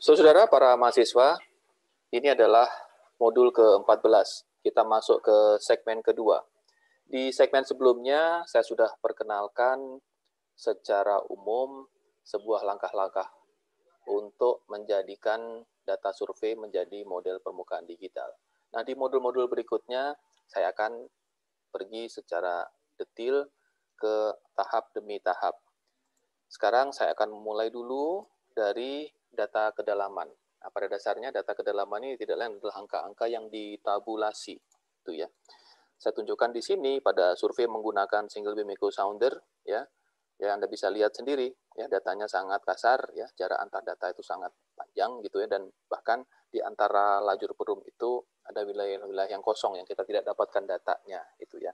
Saudara para mahasiswa, ini adalah modul ke-14. Kita masuk ke segmen kedua. Di segmen sebelumnya, saya sudah perkenalkan secara umum sebuah langkah-langkah untuk menjadikan data survei menjadi model permukaan digital. Nah, di modul-modul berikutnya, saya akan pergi secara detail ke tahap demi tahap. Sekarang saya akan memulai dulu dari data kedalaman. Nah, pada dasarnya data kedalaman ini tidak lain adalah angka-angka yang ditabulasi, itu ya. Saya tunjukkan di sini pada survei menggunakan single beam echo sounder, ya. Ya, Anda bisa lihat sendiri, ya, datanya sangat kasar, ya, jarak antar data itu sangat panjang, gitu ya, dan bahkan di antara lajur perum itu ada wilayah-wilayah yang kosong yang kita tidak dapatkan datanya, itu ya.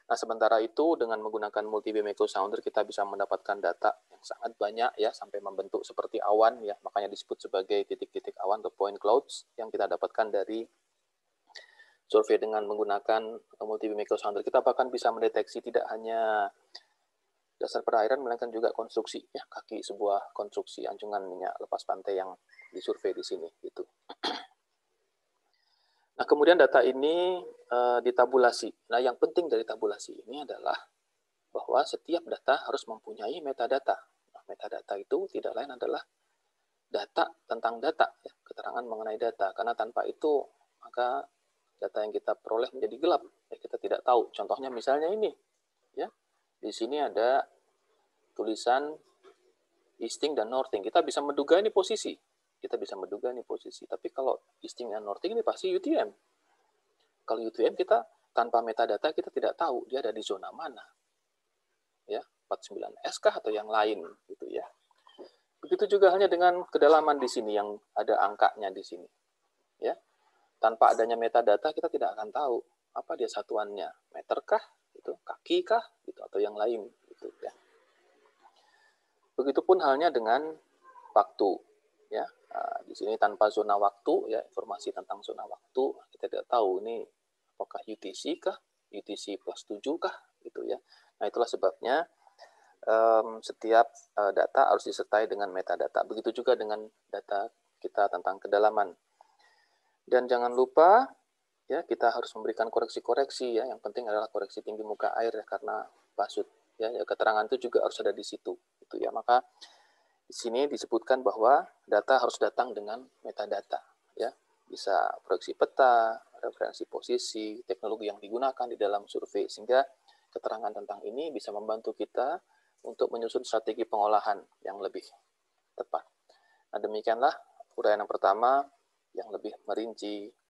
Nah, sementara itu dengan menggunakan multi beam echo sounder kita bisa mendapatkan data yang sangat banyak ya, sampai membentuk seperti awan ya, makanya disebut sebagai titik-titik awan atau point clouds yang kita dapatkan dari survei dengan menggunakan multi beam echo sounder. Kita bahkan bisa mendeteksi tidak hanya dasar perairan melainkan juga konstruksi ya, kaki sebuah konstruksi anjungan minyak lepas pantai yang disurvei di sini gitu. Nah, kemudian data ini ditabulasi. Nah, yang penting dari tabulasi ini adalah bahwa setiap data harus mempunyai metadata. Nah, metadata itu tidak lain adalah data tentang data, ya, keterangan mengenai data. Karena tanpa itu, maka data yang kita peroleh menjadi gelap. Ya, kita tidak tahu. Contohnya misalnya ini, ya, di sini ada tulisan easting dan northing. Kita bisa menduga ini posisi. Tapi kalau easting dan northing ini pasti UTM. Kalau UTM kita tanpa metadata kita tidak tahu dia ada di zona mana. Ya, 49S kah atau yang lain gitu ya. Begitu juga halnya dengan kedalaman di sini yang ada angkanya di sini. Ya. Tanpa adanya metadata kita tidak akan tahu apa dia satuannya, meter kah, gitu, kaki kah, gitu, atau yang lain gitu ya. Begitupun halnya dengan waktu ya. Nah, di sini tanpa zona waktu ya, informasi tentang zona waktu kita tidak tahu ini apakah UTC kah, UTC plus 7 kah gitu ya. Nah, itulah sebabnya setiap data harus disertai dengan metadata. Begitu juga dengan data kita tentang kedalaman. Dan jangan lupa ya, kita harus memberikan koreksi-koreksi ya. Yang penting adalah koreksi tinggi muka air ya, karena basut ya, keterangan itu juga harus ada di situ gitu ya. Maka di sini disebutkan bahwa data harus datang dengan metadata ya. Bisa proyeksi peta, referensi posisi, teknologi yang digunakan di dalam survei, sehingga keterangan tentang ini bisa membantu kita untuk menyusun strategi pengolahan yang lebih tepat. Nah, demikianlah uraian yang pertama yang lebih merinci